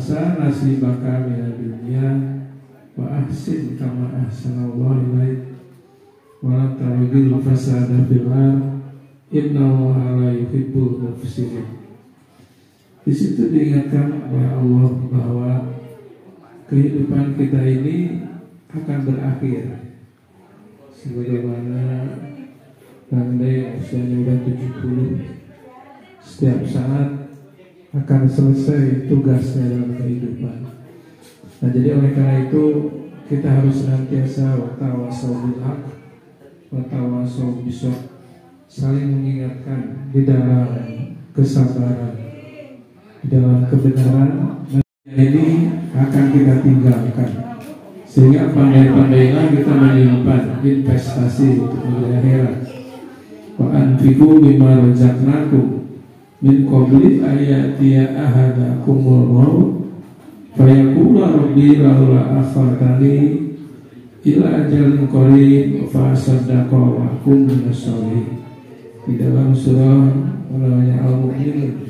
tansa nasibaka minad dunya wa ahsin kama ahsanallahu ilaik wa la tabghil fasada fil ardh innallaha la yuhibbul mufsidin. Di situ diingatkan oleh Allah bahwa kehidupan kita ini akan berakhir. Sebagaimana Bande usianya sudah 70, setiap saat akan selesai tugasnya dalam kehidupan. Nah, jadi oleh karena itu kita harus senantiasa watawasau bil haq, watawasau bis-sabr, saling mengingatkan di dalam kesabaran, di dalam kebenaran. Ini akan kita tinggalkan, sehingga pandai-pandailah kita menyimpan investasi untuk negeri akhirat. Wa anfiqu mimma razaqnakum min qabli ayatiya ahadakumul maut fayaqula rabbi laula akhartani ila ajalin qarib fa asaddaqa wa akum minas sholihin. Di dalam surah namanya Al-Mu'minun.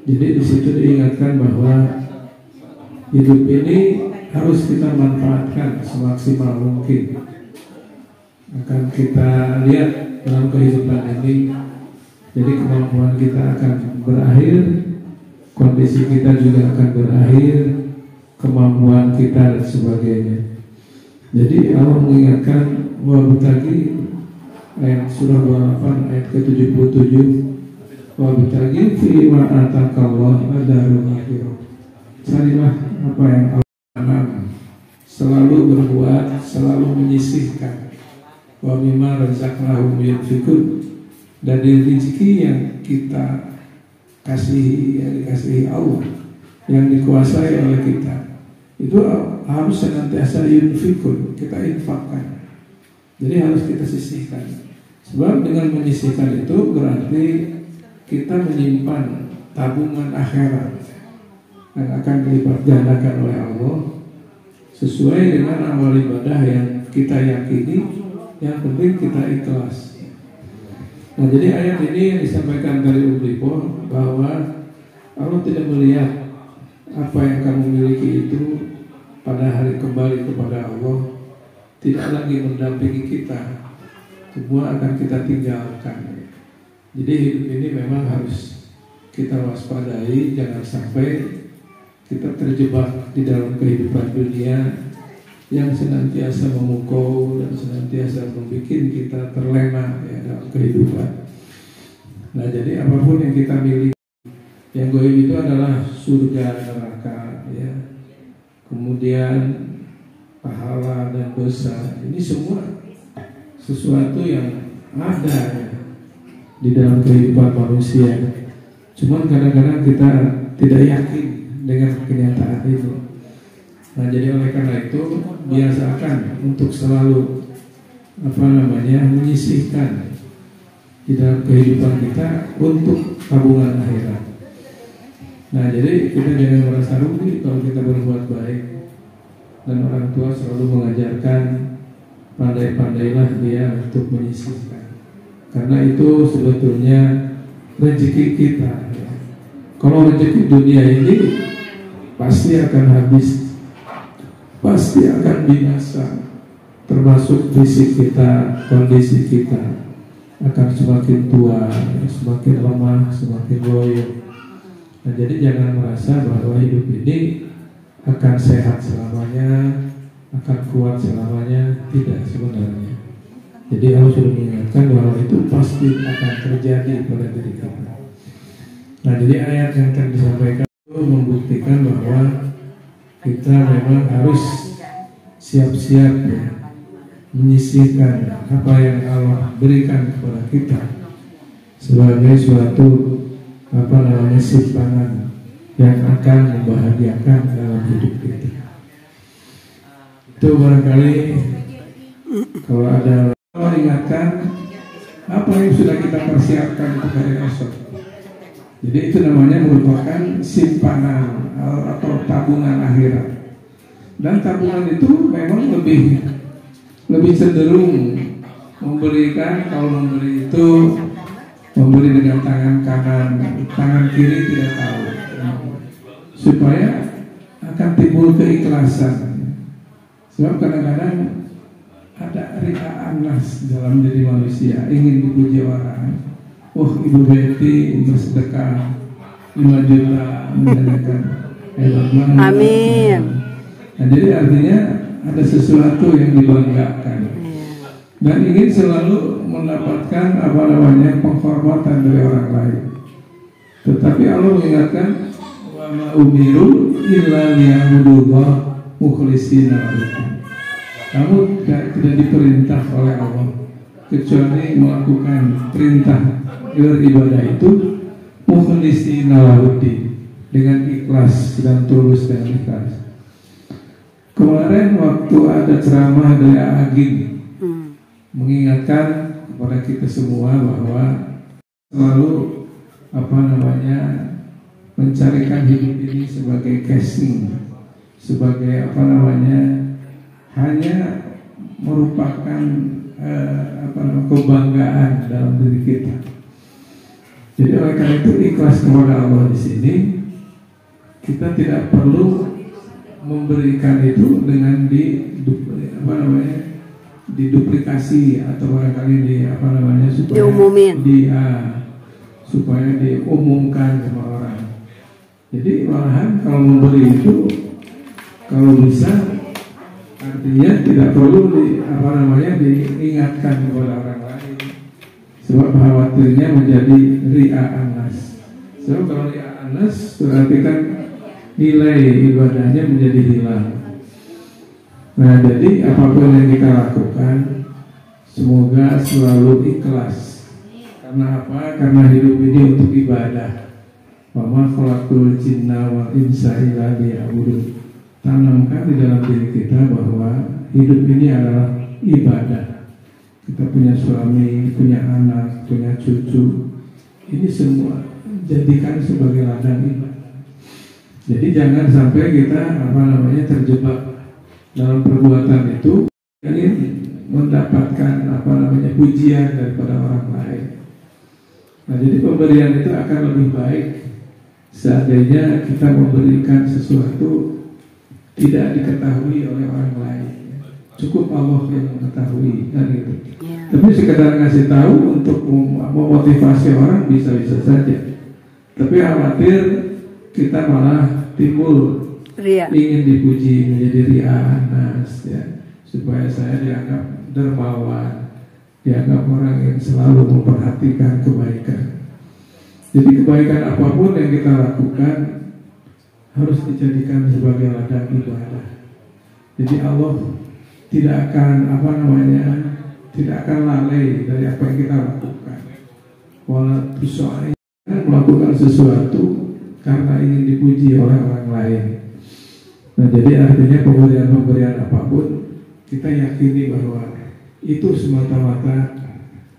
Jadi di situ diingatkan bahwa hidup ini harus kita manfaatkan semaksimal mungkin. Akan kita lihat dalam kehidupan ini, jadi kemampuan kita akan berakhir, kondisi kita juga akan berakhir, kemampuan kita dan sebagainya. Jadi Allah mengingatkan wabtaghi, ayat surah 28 ayat ke-77, wabtaghi fi ma atakallahu ad-darul akhirah. Carilah apa yang Allah tanam, selalu berbuat, selalu menyisihkan. Wa mimma razaqnahum yunfiqun, dari rezeki yang kita kasihi, yang dikasihi Allah, yang dikuasai oleh kita, itu harus senantiasa yunfiqun, kita infakkan. Jadi harus kita sisihkan. Sebab dengan menyisihkan itu berarti kita menyimpan tabungan akhirat yang akan dilipat gandakan oleh Allah sesuai dengan amal ibadah yang kita yakini. Yang penting kita ikhlas. Nah, jadi ayat ini yang disampaikan dari Ublipo bahwa Allah tidak melihat apa yang kamu miliki itu pada hari kembali kepada Allah tidak lagi mendampingi kita, semua akan kita tinggalkan. Jadi hidup ini memang harus kita waspadai, jangan sampai kita terjebak di dalam kehidupan dunia yang senantiasa memukau dan senantiasa membuat kita terlena ya, dalam kehidupan. Nah, jadi apapun yang kita miliki, yang goib itu adalah surga, neraka, ya. Kemudian pahala dan dosa. Ini semua sesuatu yang ada ya, di dalam kehidupan manusia. Cuman kadang-kadang kita tidak yakin dengan kenyataan itu. Nah, jadi oleh karena itu biasakan untuk selalu menyisihkan di dalam kehidupan kita untuk tabungan akhirat. Nah, jadi kita jangan merasa rugi kalau kita berbuat baik. Dan orang tua selalu mengajarkan pandai-pandailah dia untuk menyisihkan. Karena itu sebetulnya rezeki kita. Kalau rezeki dunia ini pasti akan habis, pasti akan binasa, termasuk fisik kita, kondisi kita akan semakin tua, semakin lemah, semakin loyo. Nah, jadi jangan merasa bahwa hidup ini akan sehat selamanya, akan kuat selamanya. Tidak, sebenarnya. Jadi Allah sudah mengingatkan bahwa itu pasti akan terjadi pada diri kita. Nah, jadi ayat yang akan disampaikan itu membuktikan bahwa kita memang harus siap-siap ya, menyisihkan apa yang Allah berikan kepada kita sebagai suatu simpanan yang akan membahagiakan dalam hidup kita. Itu barangkali kalau ada Allah ingatkan apa yang sudah kita persiapkan untuk hari esok. Jadi itu namanya merupakan simpanan atau tabungan akhirat. Dan tabungan itu memang lebih cenderung memberikan, kalau memberi itu memberi dengan tangan kanan, tangan kiri tidak tahu. supaya akan timbul keikhlasan. Sebab kadang-kadang ada ria'an nas dalam diri manusia, ingin dipuji orang. Oh, Ibu Betty bersedekah 5 juta menjadikan hebat banget. Amin. Nah, jadi artinya ada sesuatu yang dibanggakan dan ingin selalu mendapatkan penghormatan dari orang lain. Tetapi Allah mengingatkan, wa ma umiru illa liya'budullah mukhlishina lahu. Kamu tidak diperintah oleh Allah kecuali melakukan perintah beribadah itu mukhlishina lahu, dengan ikhlas dan tulus dan ikhlas. Kemarin waktu ada ceramah dari Agim mengingatkan kepada kita semua bahwa selalu mencarikan hidup ini sebagai casing, sebagai hanya merupakan kebanggaan dalam diri kita. Jadi oleh karena itu ikhlas kepada Allah di sini, kita tidak perlu memberikan itu dengan diduplikasi atau barangkali supaya diumumkan sama orang. Jadi malahan kalau memberi itu, kalau bisa, artinya tidak perlu diingatkan kepada orang lain, sebab khawatirnya menjadi ria'an nas. Sebab kalau ria'an nas berarti kan nilai ibadahnya menjadi hilang. Nah, jadi apapun yang kita lakukan, semoga selalu ikhlas. Karena apa? Karena hidup ini untuk ibadah. Wa ma khalaqtul jinna wal insa illa liya'budun. Tanamkan di dalam diri kita bahwa hidup ini adalah ibadah. Kita punya suami, punya anak, punya cucu. Ini semua jadikan sebagai ladang ibadah. Jadi jangan sampai kita terjebak dalam perbuatan itu ingin mendapatkan pujian daripada orang lain. Nah, jadi pemberian itu akan lebih baik seandainya kita memberikan sesuatu tidak diketahui oleh orang lain. Cukup Allah yang mengetahui kan itu. Tapi sekedar ngasih tahu untuk memotivasi orang bisa-bisa saja. Tapi khawatir kita malah timbul ingin dipuji, menjadi ria'an nas, ya, supaya saya dianggap dermawan, dianggap orang yang selalu memperhatikan kebaikan. Jadi kebaikan apapun yang kita lakukan harus dijadikan sebagai ladang ibadah. Jadi Allah tidak akan tidak akan lalai dari apa yang kita lakukan. Walau soalnya melakukan sesuatu karena ingin dipuji oleh orang lain. Nah, jadi artinya pemberian apapun kita yakini bahwa itu semata-mata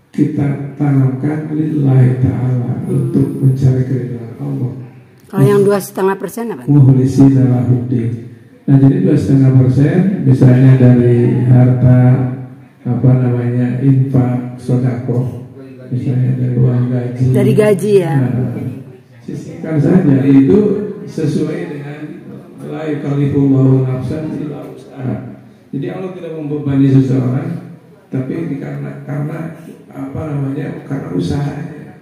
kita tanamkan lillahi ta'ala untuk mencari keridhaan Allah. Kalau yang 2,5% apa? Mukhlishina lahuddin. Nah, jadi 2,5% misalnya dari harta infak, sedekah, misalnya dari uang gaji. Dari gaji ya. Nah, sisihkan saja itu sesuai dengan la yukallifullahu nafsan illa wus'aha. Jadi Allah tidak membebani seseorang, tapi karena usahanya,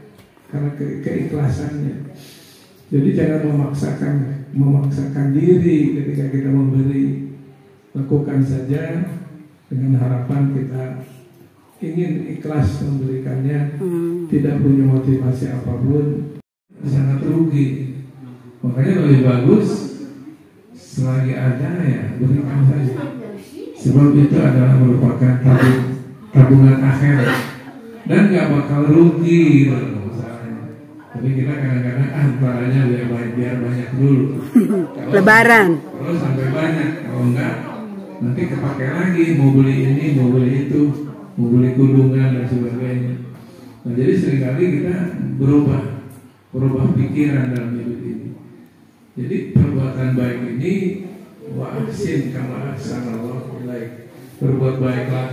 karena keikhlasannya. Jadi jangan memaksakan diri ketika kita memberi. Lakukan saja dengan harapan kita ingin ikhlas memberikannya, tidak punya motivasi apapun, sangat rugi. Makanya lebih bagus selagi ada ya berikan saja. Sebab itu adalah merupakan tabungan akhirat dan gak bakal rugi. Tapi kita kadang-kadang barangnya biar banyak dulu. Lebaran. Kalau sampai banyak, kalau enggak nanti kepake lagi, mau beli ini, mau beli itu, mau beli kudungan dan sebagainya. Nah, jadi seringkali kita berubah pikiran dalam hidup ini. Jadi perbuatan baik ini wa ahsin kama ahsanallahu ilaik. Berbuat baiklah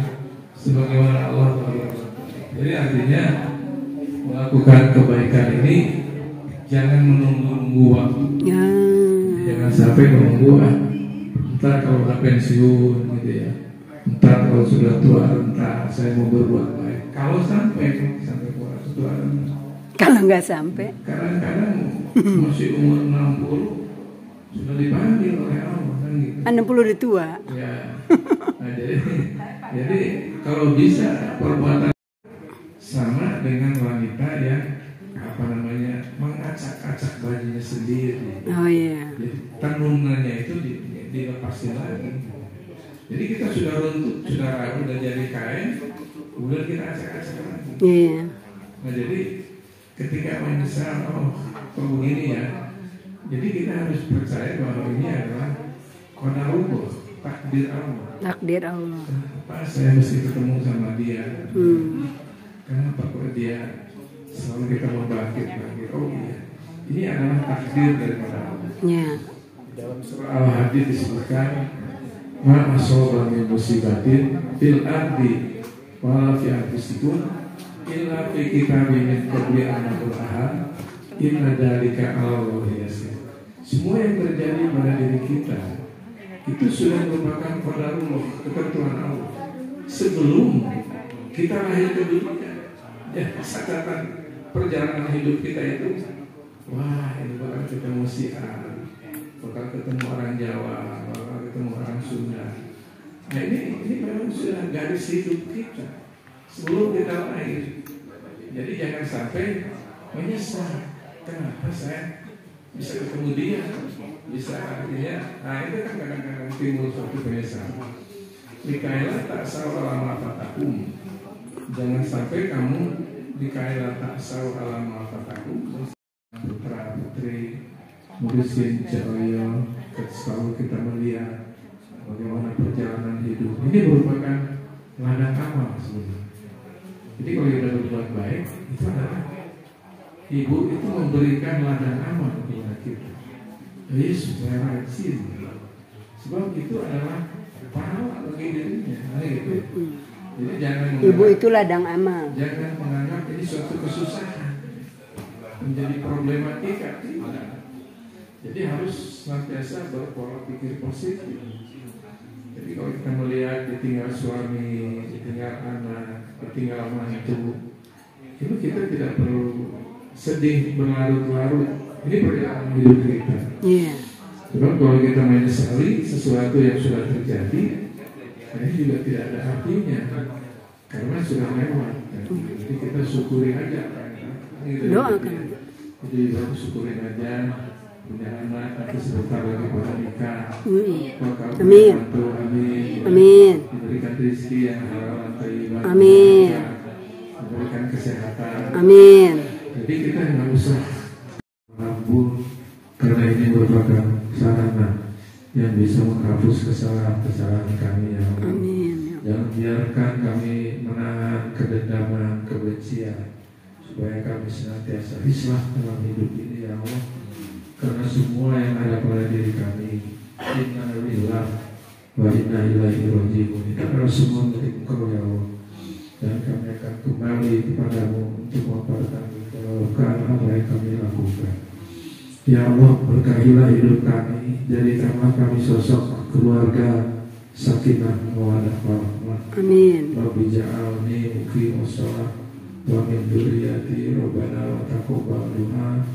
sebagaimana Allah berbuat. Jadi artinya melakukan kebaikan ini jangan menunggu waktu. Jangan sampai menunggu entar kalau udah pensiun gitu ya, entar kalau sudah tua entar saya mau berbuat baik. Kalau sampai tua, Kalau nggak sampai, kadang-kadang masih umur 60 sudah dipanggil oleh Allah kan gitu. 60 udah tua. Ya, nah, jadi kalau bisa perbuatan sama dengan wanita yang mengacak-acak bajunya sendiri. Oh iya. Jadi tenunannya itu dilepasin lagi. Jadi kita sudah runtuh, udah jadi kain, udah kita acak-acak lagi. Iya. Nah jadi ketika menyesal, kok begini ya. Jadi kita harus percaya bahwa ini adalah qadarullah, takdir Allah. Takdir Allah. Kenapa saya mesti ketemu sama dia? Kenapa kok dia selalu kita membangkit lagi? Oh iya, ini adalah takdir daripada Allah. Iya. Dalam surah Al-Hadid disebutkan, ma asoba min musibatin fil ardi wa fi anfusikum illa fi kitabim min qabli an nabraha inna dzalika 'ala Allahi yasir. Semua yang terjadi pada diri kita itu sudah merupakan qadarullah, ketentuan Allah sebelum kita lahir ke dunia. Ya, catatan perjalanan hidup kita itu, wah ini bakal ketemu si A, bakal ketemu orang Jawa, bakal ketemu orang Sunda. Nah ini memang sudah garis hidup kita sebelum kita lahir. Jadi jangan sampai menyesal, kenapa saya bisa ketemu dia, bisa artinya. Nah itu kan kadang-kadang timbul suatu penyesalan. Likailah tak sawal alam fatakum. Jangan sampai kamu likailah tak sawal alam fatakum. Putra putri mudisin jaya, kalau kita melihat bagaimana perjalanan hidup ini merupakan ladang amal sebenarnya. Jadi kalau kita berbuat baik itu adalah ibu itu memberikan ladang amal kepada kita. Jadi supaya rajin, sebab itu adalah pahala bagi dirinya. Nah, gitu. Jadi jangan Ibu itu ladang amal. Jangan menganggap ini suatu kesusahan menjadi problematika. Tidak. Jadi harus senantiasa berpola pikir positif. Jadi kalau kita melihat ditinggal suami, ditinggal anak, ditinggal mantu, itu kita tidak perlu sedih berlarut-larut. Ini perjalanan hidup kita. Iya. Sebab kalau kita menyesali sesuatu yang sudah terjadi, ini juga tidak ada artinya karena sudah lewat. Jadi kita syukuri aja. Doakan. Jadi kita syukurin aja. Punya anak, nanti sebentar lagi pada nikah. Amin. Amin. Diberikan rezeki yang halal dan thayyibah. Amin. Diberikan kesehatan. Amin. Jadi kita nggak usah mampu, karena ini merupakan sarana yang bisa menghapus kesalahan-kesalahan kami ya Allah. Amin. Jangan biarkan kami menahan kedendaman, kebencian, supaya kami senantiasa islah dalam hidup ini ya Allah. Karena semua yang ada pada diri kami, inna lillahi wa inna ilaihi raji'un. Kita harus semua milik Engkau ya Allah. Dan kami akan kembali kepadamu untuk mempertanggungjawabkan apa yang kami lakukan. Ya Allah, berkahilah hidup kami, jadikanlah kami sosok keluarga sakinah mawaddah warahmah. Amin. Rabbi ja'alni muqimus shalah wa min dzurriyyati rabbana wa taqabbal du'a.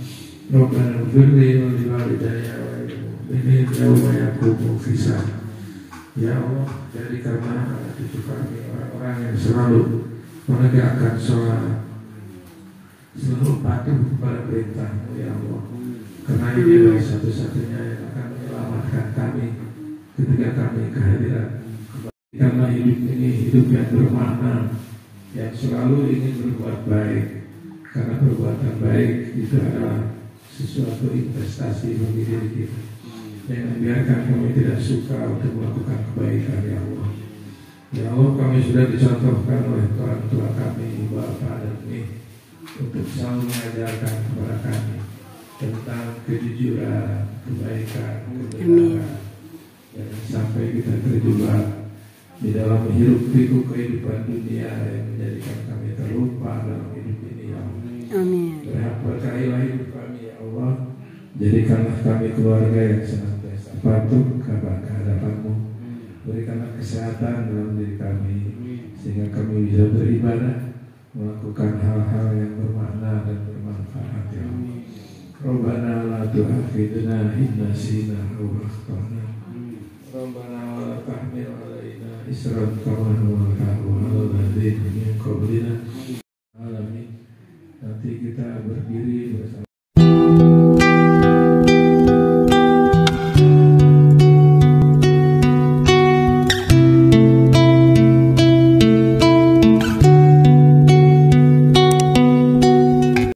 Rabbana ighfirli wa li walidayya wa lil mu'minina yawma yaqumul hisab. Ya Allah, jadikanlah cucu kami orang-orang yang selalu menegakkan sholat, selalu patuh kepada perintah-Mu ya Allah. Karena ini adalah satu-satunya yang akan menyelamatkan kami ketika kami kehadiran. Karena hidup ini hidup yang bermakna, yang selalu ingin berbuat baik. Karena perbuatan baik itu adalah sesuatu investasi bagi diri kita. Jangan biarkan kami tidak suka untuk melakukan kebaikan ya Allah. Ya Allah, kami sudah dicontohkan oleh orang tua kami, Bapak dan Umi, untuk selalu mengajarkan kepada kami tentang kejujuran, kebaikan, kebenaran. Jangan sampai kita terjebak di dalam hiruk-pikuk kehidupan dunia yang menjadikan kami terlupa dalam hidup ini ya Allah. Amin. Berkahilah hidup kami ya Allah, Jadikanlah kami keluarga yang senantiasa patuh kehadapan-Mu. Berikanlah kesehatan dalam diri kami, sehingga kami bisa beribadah, melakukan hal-hal yang bermakna dan bermanfaat, ya Allah. Rabbana la tu'akhidna in nasina aw akhtana. Rabbana wa la tahmil alaina isran kama